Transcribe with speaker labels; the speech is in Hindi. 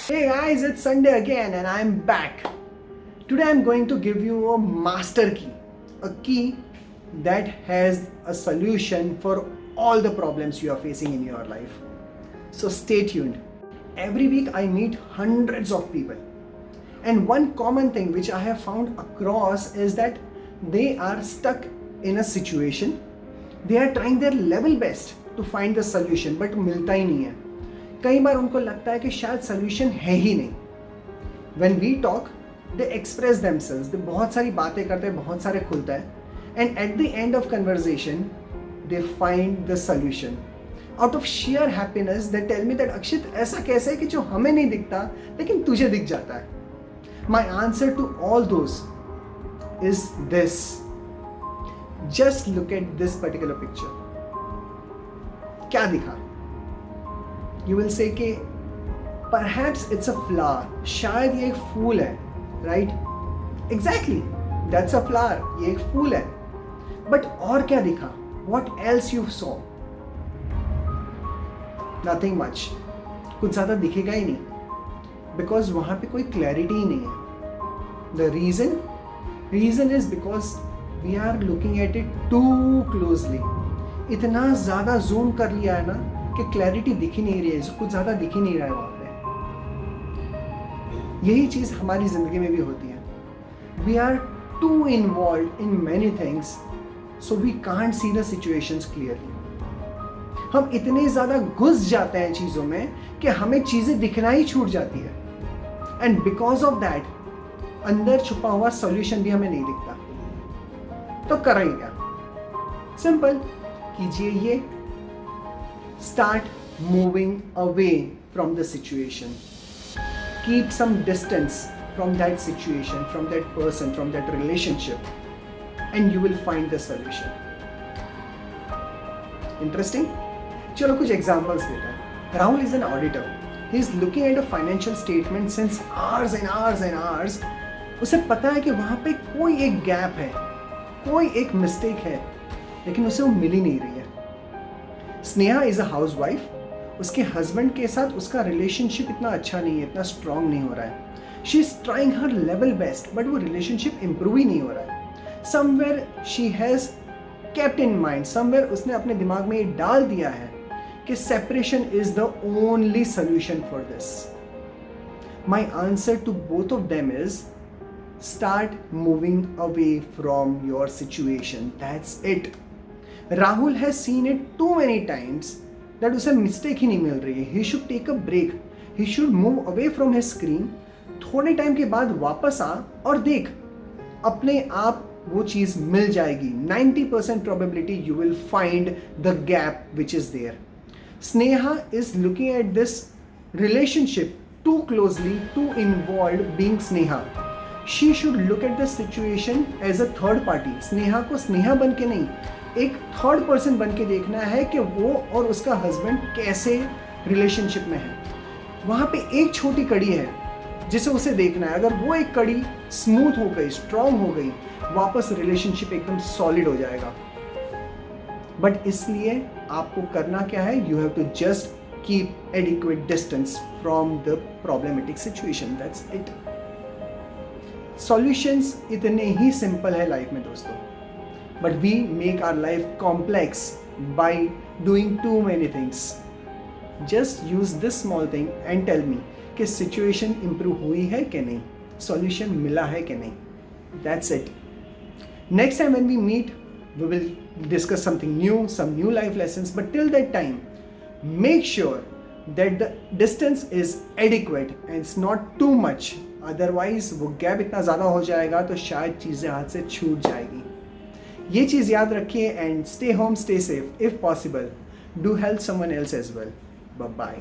Speaker 1: Hey guys, it's Sunday again and I'm back. Today I'm going to give you a master key. A key that has a solution for all the problems you are facing in your life. So stay tuned. Every week I meet hundreds of people. And one common thing which I have found across is that they are stuck in a situation. They are trying their level best to find the solution but मिलता ही नहीं है. कई बार उनको लगता है कि शायद solution है ही नहीं. When we talk, they express themselves. they बहुत सारी बातें करते हैं, बहुत सारे खुलता है. And at the end of conversation, they find the solution. Out of sheer happiness, they tell me that अक्षित ऐसा कैसे है कि जो हमें नहीं दिखता लेकिन तुझे दिख जाता है. My answer to all those is this. Just look at this particular picture. क्या दिखा? You will say कि perhaps it's a flower. शायद ये एक फूल है, right? Exactly. That's a flower. ये एक फूल है. But और क्या दिखा? What else you saw? Nothing much. कुछ ज़्यादा दिखेगा ही नहीं. Because वहाँ पे कोई clarity ही नहीं है. The reason is because we are looking at it too closely. इतना ज़्यादा zoom कर लिया है ना कि क्लैरिटी दिख ही नहीं रही है, कुछ ज़्यादा दिख ही नहीं रहा है वहाँ पे. यही चीज़ हमारी ज़िंदगी में भी होती है. We are too involved in many things, so we can't see the situations clearly. हम इतने ज़्यादा घुस जाते हैं चीज़ों में कि हमें चीज़ें दिखना ही छूट जाती है. And because of that, अंदर छुपा हुआ सॉल्यूशन भी हमें नहीं दिखता. तो करें क्या? सिंपल, कीजिए ये. Start moving away from the situation. Keep some distance from that situation, from that person, from that relationship, and you will find the solution. Interesting? चलो कुछ examples देते हैं. Rahul is an auditor. He is looking at a financial statement since hours and hours and hours. उसे पता है कि वहाँ पे कोई एक gap है, कोई एक mistake है, लेकिन उसे वो मिल ही नहीं रही है. Sneha is a house wife. उसके हस्बैंड के साथ उसका रिलेशनशिप इतना अच्छा नहीं है, इतना स्ट्रांग नहीं हो रहा है. She is trying her level best, but वो रिलेशनशिप इम्प्रूव ही नहीं हो रहा है. Somewhere she has kept in mind, somewhere उसने अपने दिमाग में ये डाल दिया है कि separation is the only solution for this. My answer to both of them is start moving away from your situation. That's it. Rahul has seen it too many times that उसे mistake ही नहीं मिल रही है. He should take a break. He should move away from his screen. थोड़े टाइम के बाद वापस आ और देख, अपने आप वो चीज़ मिल जाएगी. 90% probability you will find the gap which is there. Sneha is looking at this relationship too closely, too involved being Sneha. She should look at the situation as a third party. Sneha को स्नेहा बन के नहीं, एक थर्ड पर्सन बन के देखना है कि वो और उसका हस्बैंड कैसे रिलेशनशिप में है. वहाँ पे एक छोटी कड़ी है जिसे उसे देखना है. अगर वो एक कड़ी स्मूथ हो गई, स्ट्रांग हो गई, वापस रिलेशनशिप एकदम सॉलिड हो जाएगा. बट इसलिए आपको करना क्या है? You have to just keep adequate distance from the problematic situation. That's it. Solutions इतने ही सिंपल है लाइफ में दोस्तों, but we make our life complex by doing too many things. Just use this small thing and tell me कि सिचुएशन इंप्रूव हुई है कि नहीं, सॉल्यूशन मिला है कि नहीं. That's it. Next time when we meet we will discuss something new, some new life lessons, but till that time make sure that the distance is adequate and it's not too much. Otherwise वो गैप इतना ज़्यादा हो जाएगा तो शायद चीज़ें हाथ से छूट जाएगी. ये चीज़ याद रखिए and stay home, stay safe. If possible, do help someone else as well. Bye bye.